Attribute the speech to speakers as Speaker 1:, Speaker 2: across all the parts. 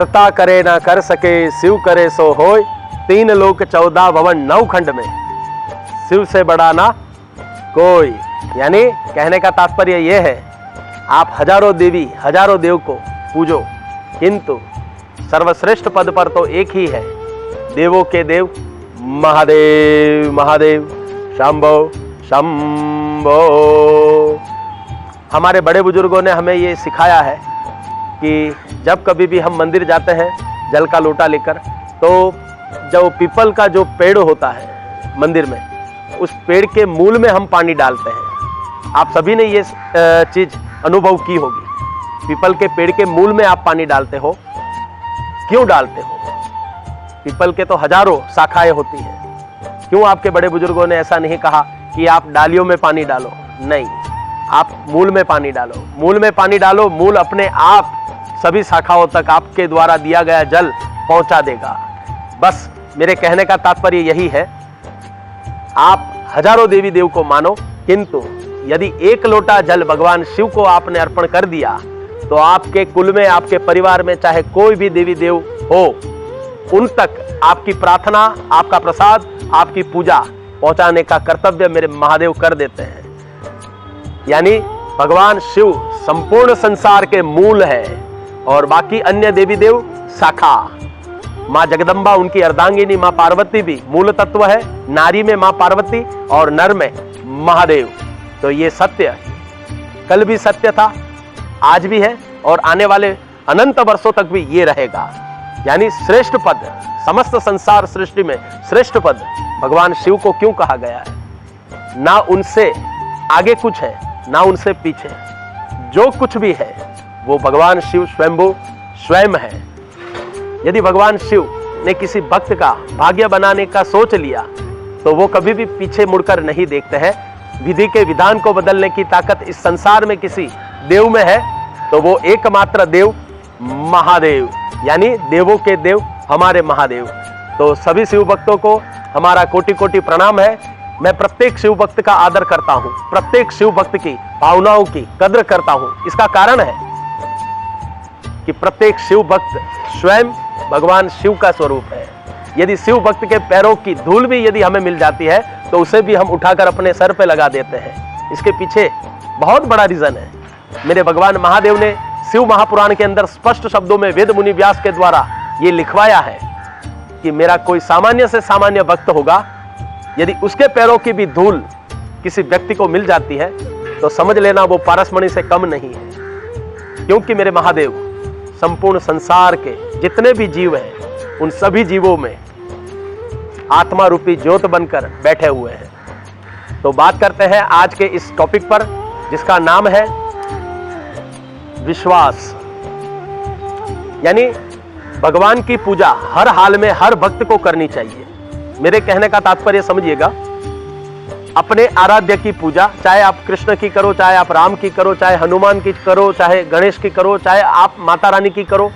Speaker 1: करता करे ना कर सके, शिव करे सो होय। 3 लोक 14 भवन 9 खंड में शिव से बड़ा ना कोई। यानी कहने का तात्पर्य यह है, आप हजारों देवी हजारों देव को पूजो, किंतु सर्वश्रेष्ठ पद पर तो एक ही है, देवों के देव महादेव। महादेव शंभो शंभो। हमारे बड़े बुजुर्गों ने हमें ये सिखाया है कि जब कभी भी हम मंदिर जाते हैं जल का लोटा लेकर, तो जो पीपल का जो पेड़ होता है मंदिर में, उस पेड़ के मूल में हम पानी डालते हैं। आप सभी ने ये चीज अनुभव की होगी। पीपल के पेड़ के मूल में आप पानी डालते हो, क्यों डालते हो? पीपल के तो हजारों शाखाएं होती हैं। क्यों आपके बड़े बुजुर्गों ने ऐसा नहीं कहा कि आप डालियों में पानी डालो? नहीं, आप मूल में पानी डालो। मूल में पानी डालो, मूल अपने आप सभी शाखाओं तक आपके द्वारा दिया गया जल पहुंचा देगा। बस मेरे कहने का तात्पर्य यही है, आप हजारों देवी देव को मानो, किंतु यदि 1 लोटा जल भगवान शिव को आपने अर्पण कर दिया, तो आपके कुल में, आपके परिवार में चाहे कोई भी देवी देव हो, उन तक आपकी प्रार्थना, आपका प्रसाद, आपकी पूजा पहुंचाने का कर्तव्य मेरे महादेव कर देते हैं। यानी भगवान शिव संपूर्ण संसार के मूल है और बाकी अन्य देवी देव शाखा। माँ जगदम्बा, उनकी अर्धांगिनी माँ पार्वती भी मूल तत्व है। नारी में माँ पार्वती और नर में महादेव। तो ये सत्य कल भी सत्य था, आज भी है और आने वाले अनंत वर्षों तक भी ये रहेगा। यानी श्रेष्ठ पद, समस्त संसार सृष्टि में श्रेष्ठ पद भगवान शिव को क्यों कहा गया है? ना उनसे आगे कुछ है, ना उनसे पीछे। जो कुछ भी है वो भगवान शिव स्वयंभू स्वयं है। यदि भगवान शिव ने किसी भक्त का भाग्य बनाने का सोच लिया, तो वो कभी भी पीछे मुड़कर नहीं देखते हैं। विधि के विधान को बदलने की ताकत इस संसार में किसी देव में है, तो वो एकमात्र देव महादेव, यानी देवों के देव हमारे महादेव। तो सभी शिव भक्तों को हमारा कोटि कोटि प्रणाम है। मैं प्रत्येक शिव भक्त का आदर करता हूं, प्रत्येक शिव भक्त की भावनाओं की कद्र करता हूं। इसका कारण है कि प्रत्येक शिव भक्त स्वयं भगवान शिव का स्वरूप है। यदि शिव भक्त के पैरों की धूल भी यदि हमें मिल जाती है, तो उसे भी हम उठाकर अपने सर पे लगा देते हैं। इसके पीछे बहुत बड़ा रीजन है। मेरे भगवान महादेव ने शिव महापुराण के अंदर स्पष्ट शब्दों में वेद मुनि व्यास के द्वारा ये लिखवाया है कि मेरा कोई सामान्य से सामान्य भक्त होगा, यदि उसके पैरों की भी धूल किसी व्यक्ति को मिल जाती है, तो समझ लेना वो पारसमणि से कम नहीं है। क्योंकि मेरे महादेव संपूर्ण संसार के जितने भी जीव हैं, उन सभी जीवों में आत्मा रूपी ज्योत बनकर बैठे हुए हैं। तो बात करते हैं आज के इस टॉपिक पर, जिसका नाम है विश्वास। यानी भगवान की पूजा हर हाल में हर भक्त को करनी चाहिए। मेरे कहने का तात्पर्य समझिएगा, अपने आराध्य की पूजा, चाहे आप कृष्ण की करो, चाहे आप राम की करो, चाहे हनुमान की करो, चाहे गणेश की करो, चाहे आप माता रानी की करो,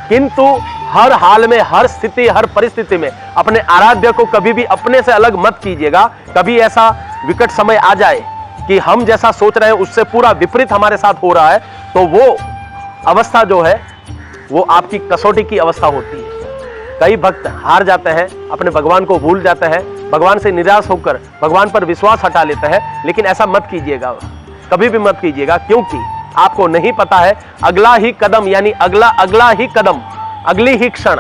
Speaker 1: किंतु हर हाल में, हर स्थिति, हर परिस्थिति में अपने आराध्य को कभी भी अपने से अलग मत कीजिएगा। कभी ऐसा विकट समय आ जाए कि हम जैसा सोच रहे हैं उससे पूरा विपरीत हमारे साथ हो रहा है, तो वो अवस्था जो है वो आपकी कसौटी की अवस्था होती है। कई भक्त हार जाते हैं, अपने भगवान को भूल जाते हैं, भगवान से निराश होकर भगवान पर विश्वास हटा लेते हैं। लेकिन ऐसा मत कीजिएगा, कभी भी मत कीजिएगा, क्योंकि आपको नहीं पता है अगला ही कदम, यानी अगला ही कदम, अगली ही क्षण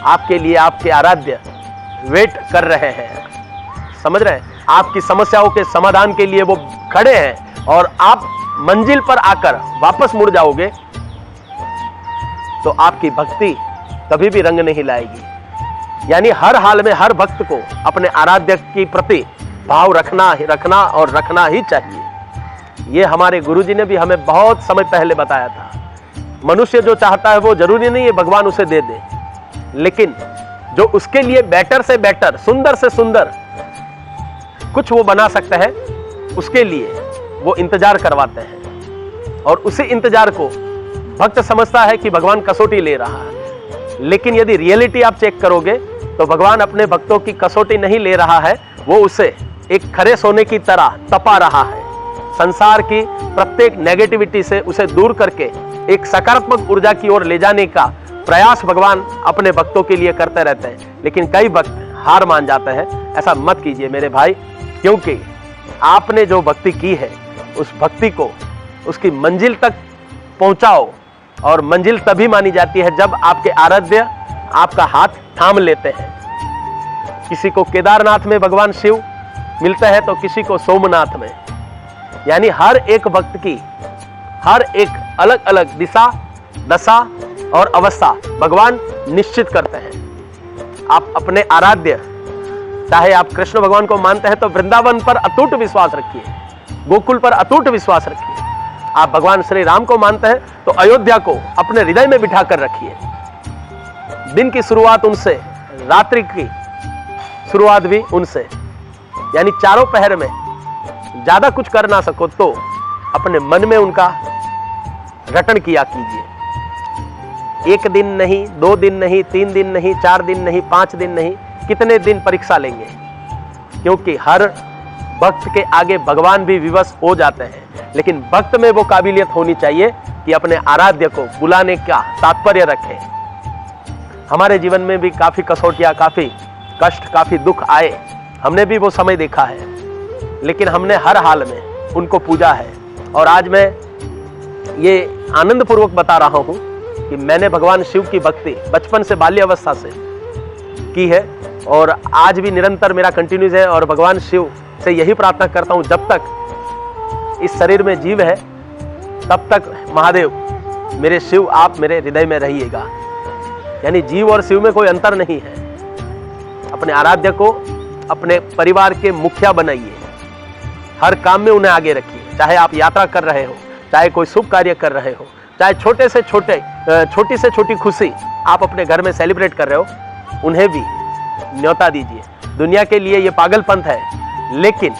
Speaker 1: आपके लिए आपके आराध्य वेट कर रहे हैं। समझ रहे हैं? आपकी समस्याओं के समाधान के लिए वो खड़े हैं और आप मंजिल पर आकर वापस मुड़ जाओगे तो आपकी भक्ति कभी भी रंग नहीं लाएगी। यानी हर हाल में हर भक्त को अपने आराध्य के प्रति भाव रखना और रखना ही चाहिए। ये हमारे गुरुजी ने भी हमें बहुत समय पहले बताया था। मनुष्य जो चाहता है वो जरूरी नहीं है भगवान उसे दे दे, लेकिन जो उसके लिए बेटर से बेटर, सुंदर से सुंदर कुछ वो बना सकते हैं, उसके लिए वो इंतजार करवाते हैं। और उसी इंतजार को भक्त समझता है कि भगवान कसौटी ले रहा है। लेकिन यदि रियलिटी आप चेक करोगे तो भगवान अपने भक्तों की कसौटी नहीं ले रहा है, वो उसे एक खरे सोने की तरह तपा रहा है। संसार की प्रत्येक नेगेटिविटी से उसे दूर करके एक सकारात्मक ऊर्जा की ओर ले जाने का प्रयास भगवान अपने भक्तों के लिए करते रहते हैं, लेकिन कई भक्त हार मान जाते हैं। ऐसा मत कीजिए मेरे भाई, क्योंकि आपने जो भक्ति की है उस भक्ति को उसकी मंजिल तक पहुंचाओ, और मंजिल तभी मानी जाती है जब आपके आराध्य आपका हाथ थाम लेते हैं। किसी को केदारनाथ में भगवान शिव मिलते हैं तो किसी को सोमनाथ में, यानी हर एक भक्त की हर एक अलग अलग दिशा, दशा और अवस्था भगवान निश्चित करते हैं। आप अपने आराध्य, चाहे आप कृष्ण भगवान को मानते हैं तो वृंदावन पर अटूट विश्वास रखिए, गोकुल पर अटूट विश्वास रखिए। आप भगवान श्री राम को मानते हैं तो अयोध्या को अपने हृदय में बिठा कर रखिए। दिन की शुरुआत उनसे, रात्रि की शुरुआत भी उनसे, यानी चारों पहर में ज्यादा कुछ कर ना सको तो अपने मन में उनका रटन किया कीजिए। 1 दिन नहीं, 2 दिन नहीं, 3 दिन नहीं, 4 दिन नहीं, 5 दिन नहीं, कितने दिन परीक्षा लेंगे, क्योंकि हर भक्त के आगे भगवान भी विवश हो जाते हैं। लेकिन भक्त में वो काबिलियत होनी चाहिए कि अपने आराध्य को बुलाने का तात्पर्य रखे। हमारे जीवन में भी काफी कसौटियां, काफी कष्ट, काफी दुख आए, हमने भी वो समय देखा है, लेकिन हमने हर हाल में उनको पूजा है। और आज मैं ये आनंद पूर्वक बता रहा हूं कि मैंने भगवान शिव की भक्ति बचपन से, बाल्यावस्था से की है, और आज भी निरंतर मेरा कंटिन्यूज है। और भगवान शिव से यही प्रार्थना करता हूं, जब तक इस शरीर में जीव है तब तक महादेव, मेरे शिव, आप मेरे हृदय में रहिएगा। यानी जीव और शिव में कोई अंतर नहीं है। अपने आराध्य को अपने परिवार के मुखिया बनाइए, हर काम में उन्हें आगे रखिए। चाहे आप यात्रा कर रहे हो, चाहे कोई शुभ कार्य कर रहे हो, चाहे छोटी से छोटी खुशी आप अपने घर में सेलिब्रेट कर रहे हो, उन्हें भी न्योता दीजिए। दुनिया के लिए ये पागलपंथ है, लेकिन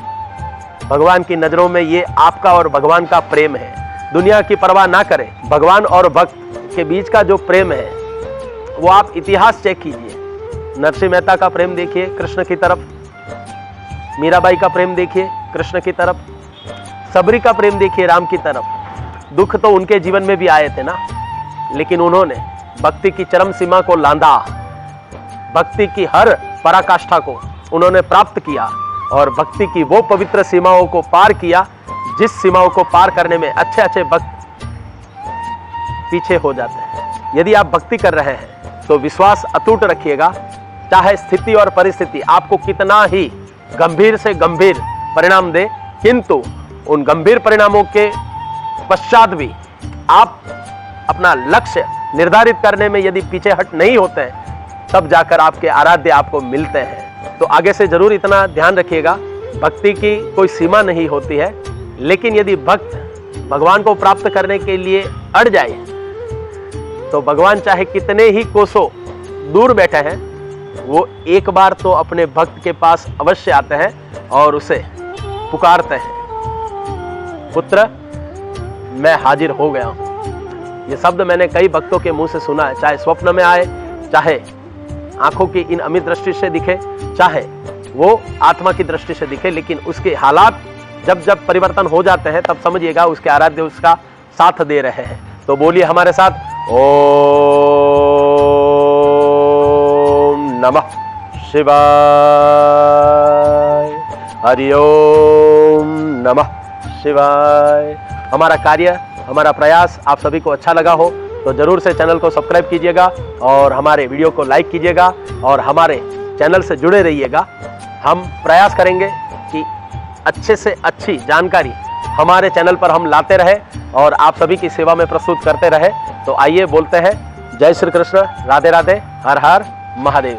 Speaker 1: भगवान की नजरों में ये आपका और भगवान का प्रेम है। दुनिया की परवाह ना करें, भगवान और भक्त के बीच का जो प्रेम है वो आप इतिहास चेक कीजिए। नरसिंह मेहता का प्रेम देखिए कृष्ण की तरफ, मीराबाई का प्रेम देखिए कृष्ण की तरफ, सबरी का प्रेम देखिए राम की तरफ। दुख तो उनके जीवन में भी आए थे ना, लेकिन उन्होंने भक्ति की चरम सीमा को लांधा, भक्ति की हर पराकाष्ठा को उन्होंने प्राप्त किया, और भक्ति की वो पवित्र सीमाओं को पार किया जिस सीमाओं को पार करने में अच्छे अच्छे भक्त पीछे हो जाते हैं। यदि आप भक्ति कर रहे हैं तो विश्वास अटूट रखिएगा, चाहे स्थिति और परिस्थिति आपको कितना ही गंभीर से गंभीर परिणाम दे, किंतु उन गंभीर परिणामों के पश्चात भी आप अपना लक्ष्य निर्धारित करने में यदि पीछे हट नहीं होते हैं, तब जाकर आपके आराध्य आपको मिलते हैं। तो आगे से जरूर इतना ध्यान रखिएगा, भक्ति की कोई सीमा नहीं होती है, लेकिन यदि भक्त भगवान को प्राप्त करने के लिए अड़ जाए तो भगवान चाहे कितने ही कोसों दूर बैठे हैं, वो एक बार तो अपने भक्त के पास अवश्य आते हैं और उसे पुकारते हैं, पुत्र मैं हाजिर हो गया हूं। ये शब्द मैंने कई भक्तों के मुंह से सुना है, चाहे स्वप्न में आए, चाहे आंखों की इन अमित दृष्टि से दिखे, चाहे वो आत्मा की दृष्टि से दिखे, लेकिन उसके हालात जब परिवर्तन हो जाते हैं तब समझिएगा उसके आराध्य उसका साथ दे रहे हैं। तो बोलिए हमारे साथ, ओम नमः शिवाय, हरि ओम नमः शिवाय। हमारा कार्य, हमारा प्रयास आप सभी को अच्छा लगा हो तो जरूर से चैनल को सब्सक्राइब कीजिएगा और हमारे वीडियो को लाइक कीजिएगा और हमारे चैनल से जुड़े रहिएगा। हम प्रयास करेंगे कि अच्छे से अच्छी जानकारी हमारे चैनल पर हम लाते रहे और आप सभी की सेवा में प्रस्तुत करते रहे। तो आइए बोलते हैं, जय श्री कृष्ण, राधे राधे, हर हर महादेव।